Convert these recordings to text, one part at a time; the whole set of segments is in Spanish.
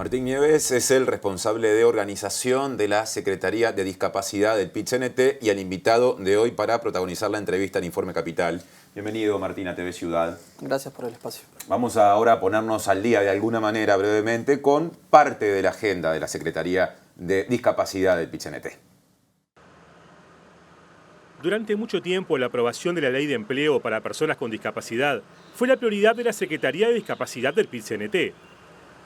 Martín Nieves es el responsable de organización de la Secretaría de Discapacidad del PIT-CNT y el invitado de hoy para protagonizar la entrevista en Informe Capital. Bienvenido, Martín, a TV Ciudad. Gracias por el espacio. Vamos ahora a ponernos al día de alguna manera brevemente con parte de la agenda de la Secretaría de Discapacidad del PIT-CNT. Durante mucho tiempo, la aprobación de la Ley de Empleo para Personas con Discapacidad fue la prioridad de la Secretaría de Discapacidad del PIT-CNT.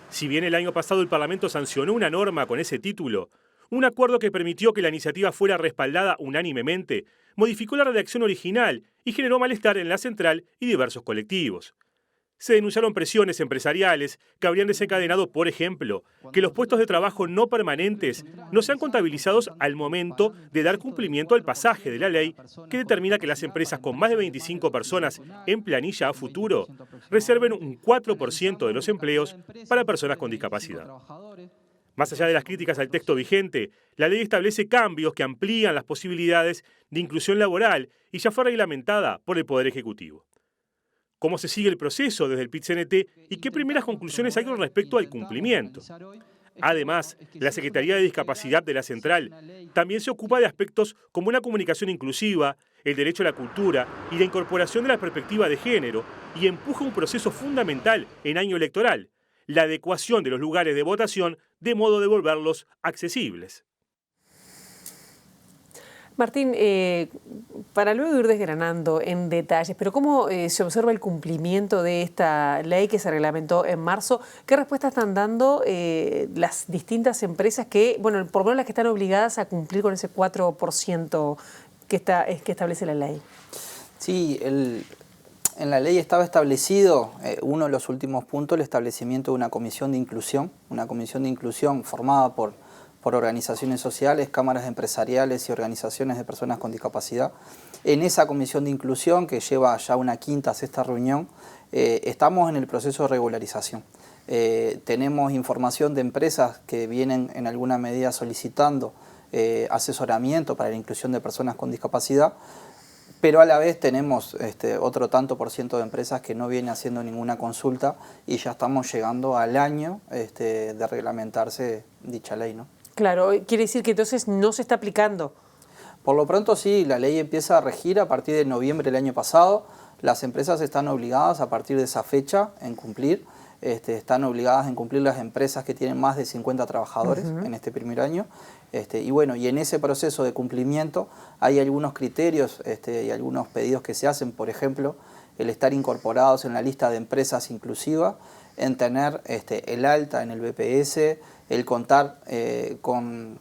Si bien el año pasado el Parlamento sancionó una norma con ese título, un acuerdo que permitió que la iniciativa fuera respaldada unánimemente, modificó la redacción original y generó malestar en la central y diversos colectivos. Se denunciaron presiones empresariales que habrían desencadenado, por ejemplo, que los puestos de trabajo no permanentes no sean contabilizados al momento de dar cumplimiento al pasaje de la ley que determina que las empresas con más de 25 personas en planilla a futuro reserven un 4% de los empleos para personas con discapacidad. Más allá de las críticas al texto vigente, la ley establece cambios que amplían las posibilidades de inclusión laboral y ya fue reglamentada por el Poder Ejecutivo. ¿Cómo se sigue el proceso desde el PIT-CNT y qué primeras conclusiones hay con respecto al cumplimiento? Además, la Secretaría de Discapacidad de la Central también se ocupa de aspectos como una comunicación inclusiva, el derecho a la cultura y la incorporación de la perspectiva de género y empuja un proceso fundamental en año electoral, la adecuación de los lugares de votación de modo de volverlos accesibles. Martín, para luego ir desgranando en detalles, pero ¿cómo se observa el cumplimiento de esta ley que se reglamentó en marzo? ¿Qué respuesta están dando las distintas empresas que, bueno, por lo menos las que están obligadas a cumplir con ese 4% que establece la ley? Sí, en la ley estaba establecido, uno de los últimos puntos, el establecimiento de una comisión de inclusión formada por organizaciones sociales, cámaras empresariales y organizaciones de personas con discapacidad. En esa comisión de inclusión, que lleva ya una quinta, sexta reunión, estamos en el proceso de regularización. Tenemos información de empresas que vienen en alguna medida solicitando asesoramiento para la inclusión de personas con discapacidad, pero a la vez tenemos otro tanto por ciento de empresas que no vienen haciendo ninguna consulta y ya estamos llegando al año de reglamentarse dicha ley, ¿no? Claro, quiere decir que entonces no se está aplicando. Por lo pronto sí, la ley empieza a regir a partir de noviembre del año pasado. Las empresas están obligadas a partir de esa fecha en cumplir. Están obligadas en cumplir las empresas que tienen más de 50 trabajadores en este primer año. Y bueno, y en ese proceso de cumplimiento hay algunos criterios y algunos pedidos que se hacen, por ejemplo, el estar incorporados en la lista de empresas inclusivas, en tener el alta en el BPS, el contar con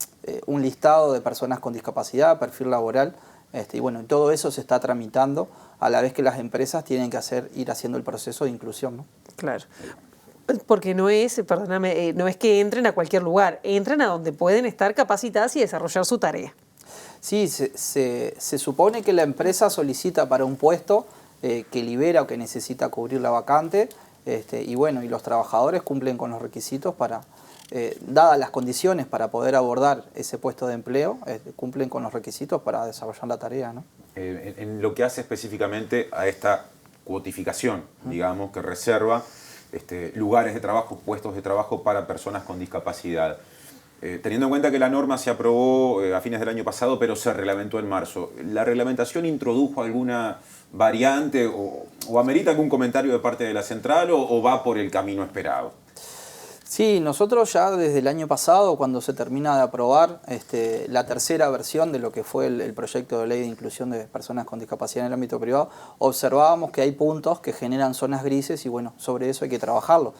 un listado de personas con discapacidad, perfil laboral, y bueno, todo eso se está tramitando a la vez que las empresas tienen que ir haciendo el proceso de inclusión, ¿no? Claro. Porque no es, perdóname, no es que entren a cualquier lugar, entran a donde pueden estar capacitadas y desarrollar su tarea. Sí, se supone que la empresa solicita para un puesto que libera o que necesita cubrir la vacante, y bueno, y los trabajadores cumplen con los requisitos para, dadas las condiciones para poder abordar ese puesto de empleo, cumplen con los requisitos para desarrollar la tarea, ¿no? En lo que hace específicamente a esta cuotificación, digamos, que reserva lugares de trabajo, puestos de trabajo para personas con discapacidad. Teniendo en cuenta que la norma se aprobó a fines del año pasado, pero se reglamentó en marzo, ¿la reglamentación introdujo alguna variante o amerita algún comentario de parte de la central o va por el camino esperado? Sí, nosotros ya desde el año pasado, cuando se termina de aprobar la tercera versión de lo que fue el proyecto de ley de inclusión de personas con discapacidad en el ámbito privado, observábamos que hay puntos que generan zonas grises y bueno, sobre eso hay que trabajarlo.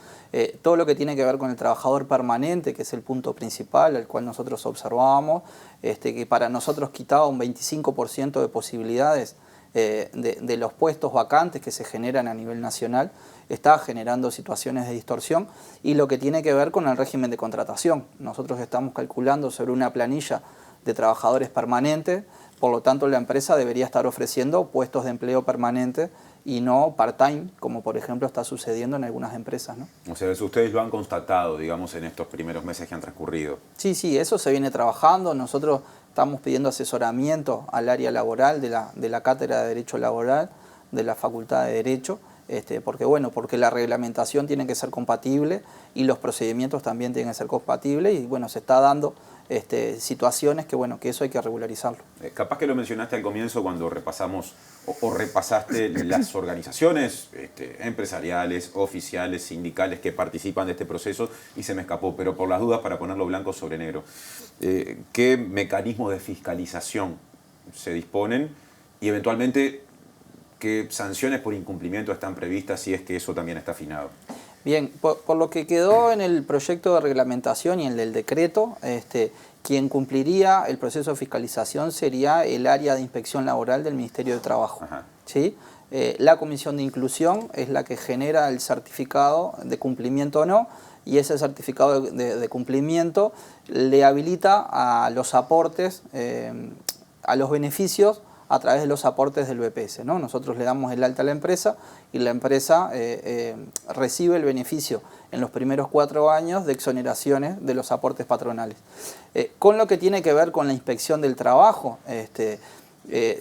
Todo lo que tiene que ver con el trabajador permanente, que es el punto principal, al cual nosotros observábamos, que para nosotros quitaba un 25% de posibilidades de los puestos vacantes que se generan a nivel nacional, está generando situaciones de distorsión y lo que tiene que ver con el régimen de contratación. Nosotros estamos calculando sobre una planilla de trabajadores permanentes, por lo tanto la empresa debería estar ofreciendo puestos de empleo permanente y no part-time, como por ejemplo está sucediendo en algunas empresas, ¿no? O sea, eso ustedes lo han constatado, digamos, en estos primeros meses que han transcurrido. Sí, eso se viene trabajando. Nosotros estamos pidiendo asesoramiento al área laboral de la Cátedra de Derecho Laboral, de la Facultad de Derecho, porque la reglamentación tiene que ser compatible y los procedimientos también tienen que ser compatibles y bueno, se está dando situaciones que eso hay que regularizarlo. Capaz que lo mencionaste al comienzo cuando repasamos o repasaste las organizaciones empresariales, oficiales, sindicales que participan de este proceso y se me escapó, pero por las dudas para ponerlo blanco sobre negro. ¿Qué mecanismos de fiscalización se disponen y eventualmente qué sanciones por incumplimiento están previstas si es que eso también está afinado? Bien, por lo que quedó en el proyecto de reglamentación y en el decreto, quien cumpliría el proceso de fiscalización sería el área de inspección laboral del Ministerio de Trabajo. ¿Sí? La Comisión de Inclusión es la que genera el certificado de cumplimiento o no, y ese certificado de cumplimiento le habilita a los aportes, a los beneficios a través de los aportes del BPS, ¿no? Nosotros le damos el alta a la empresa y la empresa recibe el beneficio en los primeros 4 años de exoneraciones de los aportes patronales. Con lo que tiene que ver con la inspección del trabajo,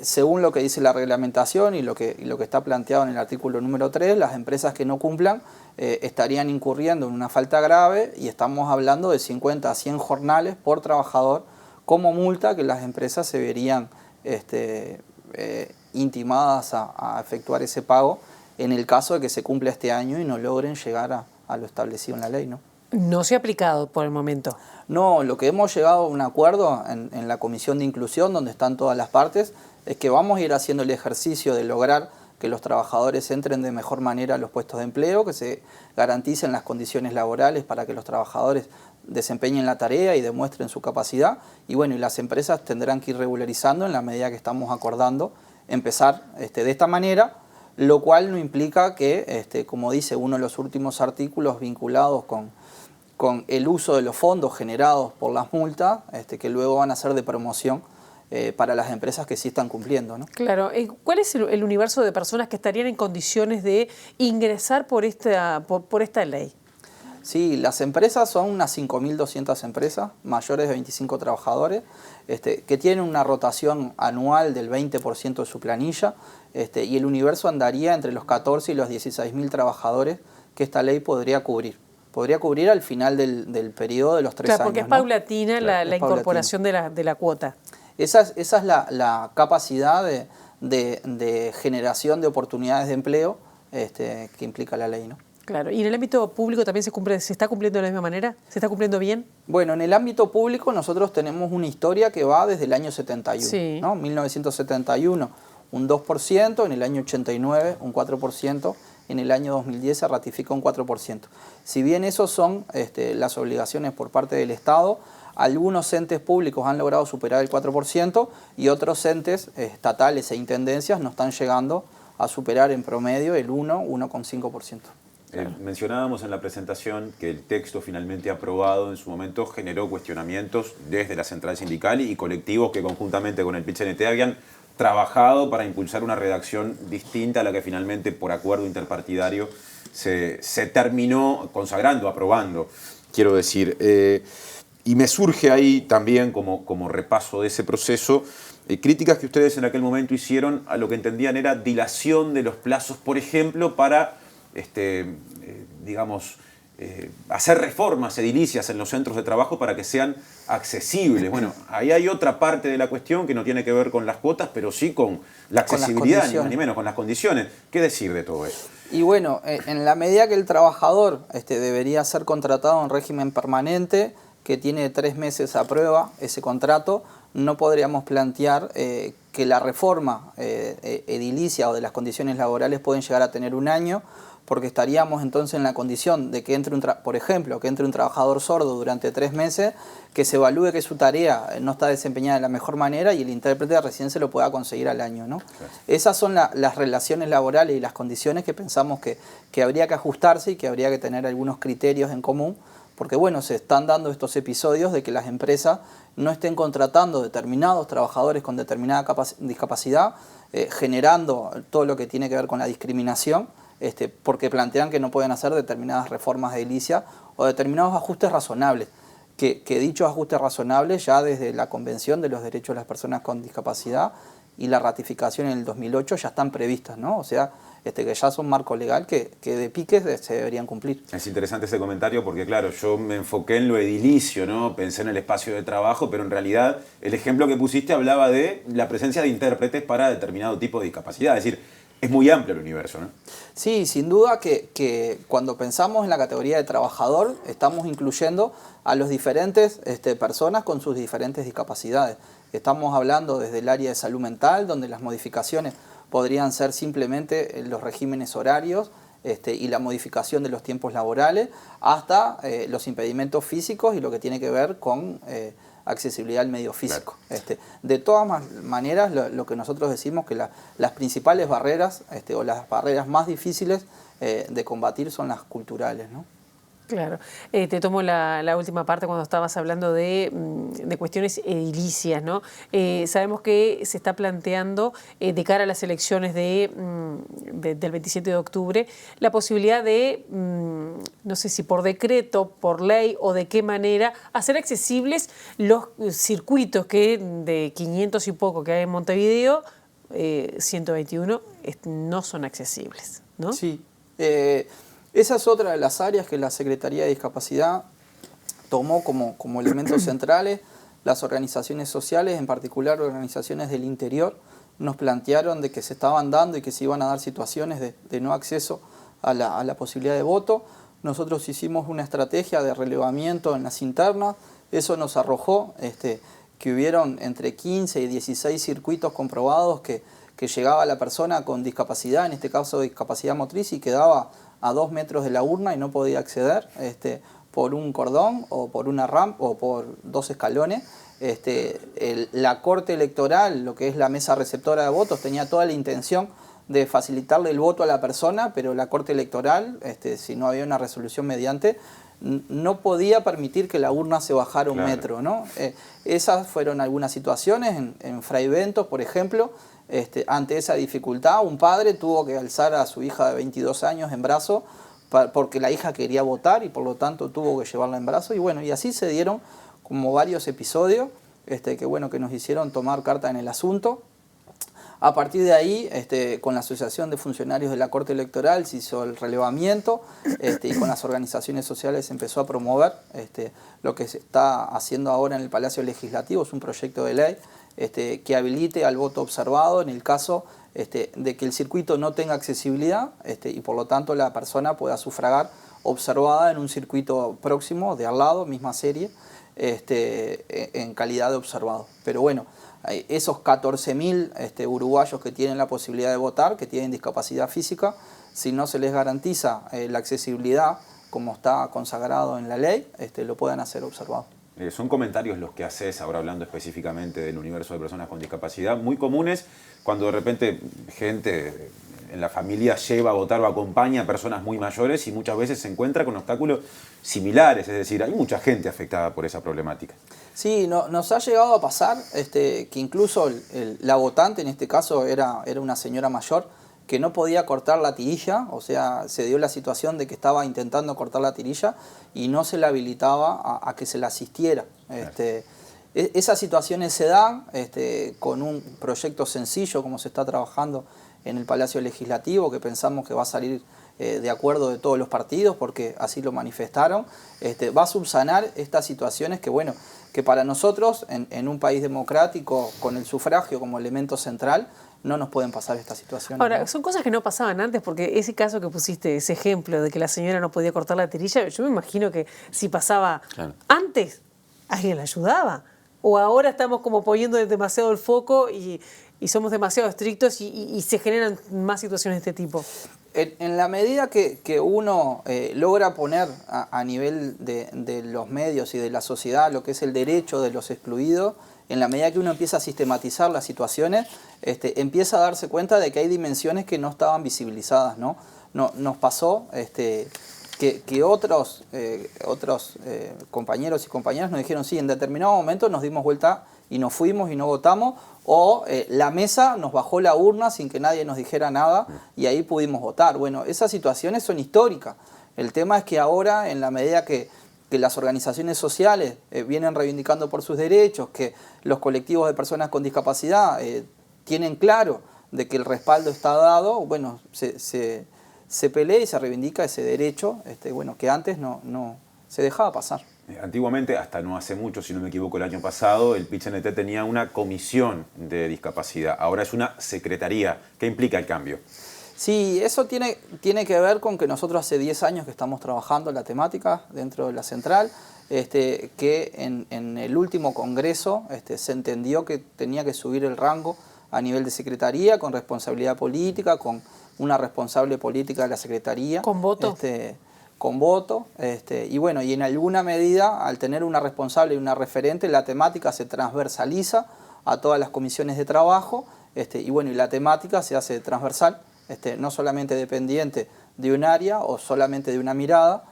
según lo que dice la reglamentación y lo que está planteado en el artículo número 3, las empresas que no cumplan estarían incurriendo en una falta grave y estamos hablando de 50 a 100 jornales por trabajador como multa que las empresas se verían intimadas a efectuar ese pago en el caso de que se cumpla este año y no logren llegar a lo establecido en la ley, ¿no? No se ha aplicado por el momento. No, lo que hemos llegado a un acuerdo en la Comisión de Inclusión, donde están todas las partes, es que vamos a ir haciendo el ejercicio de lograr que los trabajadores entren de mejor manera a los puestos de empleo, que se garanticen las condiciones laborales para que los trabajadores desempeñen la tarea y demuestren su capacidad. Y bueno, y las empresas tendrán que ir regularizando en la medida que estamos acordando empezar de esta manera, lo cual no implica que, como dice uno de los últimos artículos vinculados con el uso de los fondos generados por las multas, que luego van a ser de promoción para las empresas que sí están cumpliendo, ¿no? Claro. ¿Cuál es el universo de personas que estarían en condiciones de ingresar por esta ley? Sí, las empresas son unas 5.200 empresas, mayores de 25 trabajadores, que tienen una rotación anual del 20% de su planilla, y el universo andaría entre los 14 y los 16.000 trabajadores que esta ley podría cubrir. Podría cubrir al final del periodo de los 3 años. Claro, porque es paulatina, ¿no? la incorporación de la cuota. Esa es la capacidad de generación de oportunidades de empleo que implica la ley, ¿no? Claro. ¿Y en el ámbito público también se está cumpliendo de la misma manera? ¿Se está cumpliendo bien? Bueno, en el ámbito público nosotros tenemos una historia que va desde el año 71, sí. ¿no? 1971, un 2%, en el año 89, un 4%, en el año 2010 se ratificó un 4%. Si bien esos son las obligaciones por parte del Estado, algunos entes públicos han logrado superar el 4% y otros entes estatales e intendencias no están llegando a superar en promedio el 1,5%. Mencionábamos en la presentación que el texto finalmente aprobado en su momento generó cuestionamientos desde la central sindical y colectivos que conjuntamente con el PIT-CNT habían trabajado para impulsar una redacción distinta a la que finalmente por acuerdo interpartidario se terminó consagrando, aprobando, quiero decir. Y me surge ahí también como repaso de ese proceso críticas que ustedes en aquel momento hicieron a lo que entendían era dilación de los plazos, por ejemplo, para hacer reformas edilicias en los centros de trabajo para que sean accesibles. Bueno, ahí hay otra parte de la cuestión que no tiene que ver con las cuotas, pero sí con la accesibilidad, ni más ni menos, con las condiciones. ¿Qué decir de todo eso? Y bueno, en la medida que el trabajador debería ser contratado en régimen permanente, que tiene 3 meses a prueba ese contrato, no podríamos plantear que la reforma edilicia o de las condiciones laborales pueden llegar a tener 1 año, porque estaríamos entonces en la condición de que entre por ejemplo, que entre un trabajador sordo durante 3 meses, que se evalúe que su tarea no está desempeñada de la mejor manera y el intérprete recién se lo pueda conseguir al año, ¿no? Claro. Esas son las relaciones laborales y las condiciones que pensamos que habría que ajustarse y que habría que tener algunos criterios en común, porque bueno, se están dando estos episodios de que las empresas no estén contratando determinados trabajadores con determinada discapacidad, generando todo lo que tiene que ver con la discriminación, porque plantean que no pueden hacer determinadas reformas edilicias o determinados ajustes razonables, que dichos ajustes razonables ya desde la Convención de los Derechos de las Personas con Discapacidad y la ratificación en el 2008 ya están previstas, ¿no? O sea, que ya son marco legal que de piques se deberían cumplir. Es interesante ese comentario porque, claro, yo me enfoqué en lo edilicio, ¿no? Pensé en el espacio de trabajo, pero en realidad el ejemplo que pusiste hablaba de la presencia de intérpretes para determinado tipo de discapacidad. Es decir, es muy amplio el universo, ¿no? Sí, sin duda que cuando pensamos en la categoría de trabajador, estamos incluyendo a los diferentes personas con sus diferentes discapacidades. Estamos hablando desde el área de salud mental, donde las modificaciones podrían ser simplemente los regímenes horarios y la modificación de los tiempos laborales, hasta los impedimentos físicos y lo que tiene que ver con accesibilidad al medio físico. Claro. De todas maneras, lo que nosotros decimos que las principales barreras o las barreras más difíciles de combatir son las culturales, ¿no? Claro. Te tomo la última parte cuando estabas hablando de cuestiones edilicias, ¿no? Sabemos que se está planteando de cara a las elecciones del 27 de octubre la posibilidad de, no sé si por decreto, por ley o de qué manera, hacer accesibles los circuitos que de 500 y poco que hay en Montevideo, 121, no son accesibles, ¿no? Sí. Esa es otra de las áreas que la Secretaría de Discapacidad tomó como elementos centrales. Las organizaciones sociales, en particular organizaciones del interior, nos plantearon de que se estaban dando y que se iban a dar situaciones de no acceso a la posibilidad de voto. Nosotros hicimos una estrategia de relevamiento en las internas. Eso nos arrojó que hubieron entre 15 y 16 circuitos comprobados que llegaba la persona con discapacidad, en este caso discapacidad motriz, y quedaba a 2 metros de la urna y no podía acceder por un cordón o por una rampa o por 2 escalones. La Corte Electoral, lo que es la mesa receptora de votos, tenía toda la intención de facilitarle el voto a la persona, pero la Corte Electoral, si no había una resolución mediante, no podía permitir que la urna se bajara un metro, ¿no? Esas fueron algunas situaciones. En Fray Bentos, por ejemplo, ante esa dificultad, un padre tuvo que alzar a su hija de 22 años en brazo porque la hija quería votar y por lo tanto tuvo que llevarla en brazo. Y bueno, y así se dieron como varios episodios que nos hicieron tomar carta en el asunto. A partir de ahí, con la Asociación de Funcionarios de la Corte Electoral se hizo el relevamiento y con las organizaciones sociales se empezó a promover lo que se está haciendo ahora en el Palacio Legislativo. Es un proyecto de ley que habilite al voto observado en el caso de que el circuito no tenga accesibilidad y por lo tanto la persona pueda sufragar observada en un circuito próximo, de al lado, misma serie, en calidad de observado. Pero bueno, esos 14.000 uruguayos que tienen la posibilidad de votar, que tienen discapacidad física, si no se les garantiza la accesibilidad como está consagrado en la ley, lo puedan hacer observado. Son comentarios los que haces, ahora hablando específicamente del universo de personas con discapacidad, muy comunes cuando de repente gente en la familia lleva a votar o acompaña a personas muy mayores y muchas veces se encuentra con obstáculos similares, es decir, hay mucha gente afectada por esa problemática. Sí, nos ha llegado a pasar que incluso la votante, en este caso era una señora mayor, que no podía cortar la tirilla, o sea, se dio la situación de que estaba intentando cortar la tirilla y no se le habilitaba a que se la asistiera. Esas situaciones se dan con un proyecto sencillo como se está trabajando en el Palacio Legislativo, que pensamos que va a salir de acuerdo de todos los partidos, porque así lo manifestaron. Va a subsanar estas situaciones que para nosotros, en un país democrático, con el sufragio como elemento central, no nos pueden pasar estas situaciones. Ahora, ¿no? son cosas que no pasaban antes, porque ese caso que pusiste, ese ejemplo de que la señora no podía cortar la tirilla, yo me imagino que si pasaba antes, alguien la ayudaba. O ahora estamos como poniendo demasiado el foco y somos demasiado estrictos y se generan más situaciones de este tipo. En la medida que uno logra poner a nivel de los medios y de la sociedad lo que es el derecho de los excluidos, en la medida que uno empieza a sistematizar las situaciones, empieza a darse cuenta de que hay dimensiones que no estaban visibilizadas, ¿no? Nos pasó que otros compañeros y compañeras nos dijeron, sí, en determinado momento nos dimos vuelta y nos fuimos y no votamos, o la mesa nos bajó la urna sin que nadie nos dijera nada y ahí pudimos votar. Bueno, esas situaciones son históricas. El tema es que ahora, en la medida que las organizaciones sociales vienen reivindicando por sus derechos, que los colectivos de personas con discapacidad tienen claro de que el respaldo está dado, bueno, se pelea y se reivindica ese derecho, bueno, que antes no se dejaba pasar. Antiguamente, hasta no hace mucho, si no me equivoco, el año pasado, el PIT-CNT tenía una comisión de discapacidad. Ahora es una secretaría. ¿Qué implica el cambio? Sí, eso tiene que ver con que nosotros hace 10 años que estamos trabajando la temática dentro de la central, que en el último congreso se entendió que tenía que subir el rango a nivel de secretaría, con responsabilidad política, con una responsable política de la secretaría. ¿Con voto? Con voto, y bueno, y en alguna medida, al tener una responsable y una referente, la temática se transversaliza a todas las comisiones de trabajo, y bueno, y la temática se hace transversal, no solamente dependiente de un área o solamente de una mirada,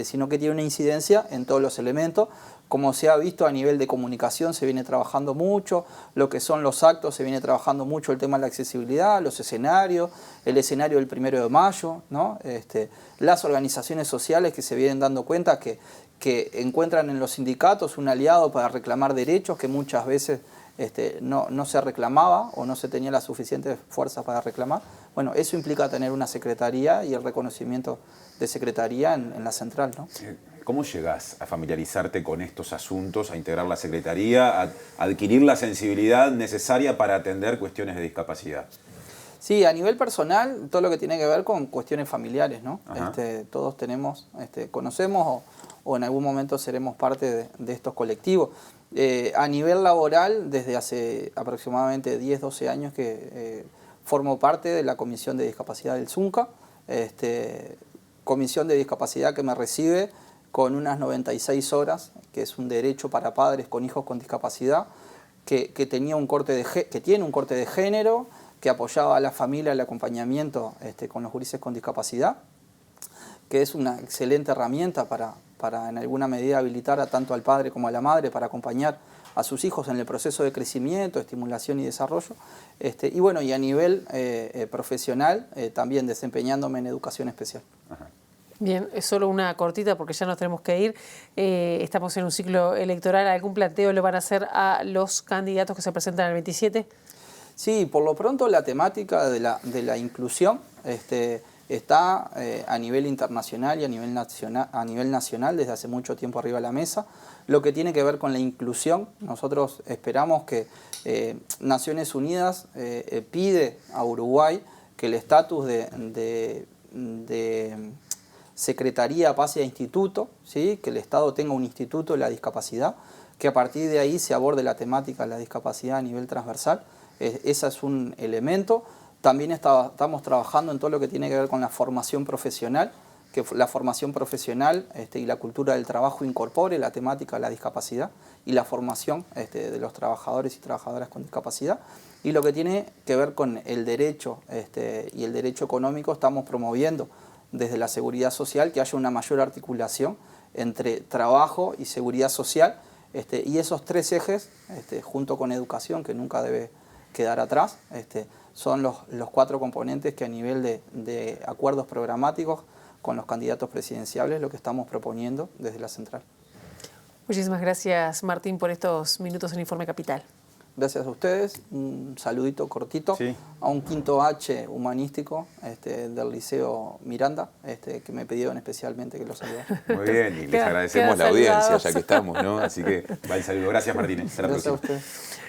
sino que tiene una incidencia en todos los elementos. Como se ha visto a nivel de comunicación, se viene trabajando mucho, lo que son los actos, se viene trabajando mucho el tema de la accesibilidad, los escenarios, el escenario del 1 de mayo, ¿no? Las organizaciones sociales que se vienen dando cuenta que encuentran en los sindicatos un aliado para reclamar derechos que muchas veces no se reclamaba o no se tenía la suficiente fuerza para reclamar. Bueno, eso implica tener una secretaría y el reconocimiento de secretaría en la central, ¿no? ¿Cómo llegás a familiarizarte con estos asuntos, a integrar la secretaría, a adquirir la sensibilidad necesaria para atender cuestiones de discapacidad? Sí, a nivel personal, todo lo que tiene que ver con cuestiones familiares, ¿no? Todos conocemos o en algún momento seremos parte de estos colectivos. A nivel laboral, desde hace aproximadamente 10, 12 años que formo parte de la Comisión de Discapacidad del ZUNCA, comisión de discapacidad que me recibe con unas 96 horas, que es un derecho para padres con hijos con discapacidad, que tiene un corte de género, que apoyaba a la familia el acompañamiento con los gurises con discapacidad, que es una excelente herramienta para en alguna medida habilitar tanto al padre como a la madre para acompañar a sus hijos en el proceso de crecimiento, estimulación y desarrollo. Y bueno, y a nivel profesional, también desempeñándome en educación especial. Ajá. Bien, es solo una cortita porque ya nos tenemos que ir. Estamos en un ciclo electoral. ¿Algún planteo le van a hacer a los candidatos que se presentan el 27? Sí, por lo pronto la temática de la inclusión está a nivel internacional y a nivel nacional desde hace mucho tiempo arriba de la mesa. Lo que tiene que ver con la inclusión, nosotros esperamos que Naciones Unidas pide a Uruguay que el estatus de Secretaría pase a instituto, ¿sí? Que el Estado tenga un instituto de la discapacidad, que a partir de ahí se aborde la temática de la discapacidad a nivel transversal. Ese es un elemento. También estamos trabajando en todo lo que tiene que ver con la formación profesional, que la formación profesional y la cultura del trabajo incorpore la temática de la discapacidad y la formación de los trabajadores y trabajadoras con discapacidad. Y lo que tiene que ver con el derecho y el derecho económico, estamos promoviendo desde la seguridad social que haya una mayor articulación entre trabajo y seguridad social, y esos tres ejes, junto con educación, que nunca debe quedar atrás, son los 4 componentes que a nivel de acuerdos programáticos con los candidatos presidenciales lo que estamos proponiendo desde la central. Muchísimas gracias, Martín, por estos minutos en Informe Capital. Gracias a ustedes, un saludito cortito a un quinto H humanístico del Liceo Miranda, que me pidieron especialmente que lo saludara. Muy bien, y les agradecemos la audiencia ya que estamos, ¿no? Así que va el saludo. Gracias, Martín. Hasta la próxima. Gracias a ustedes.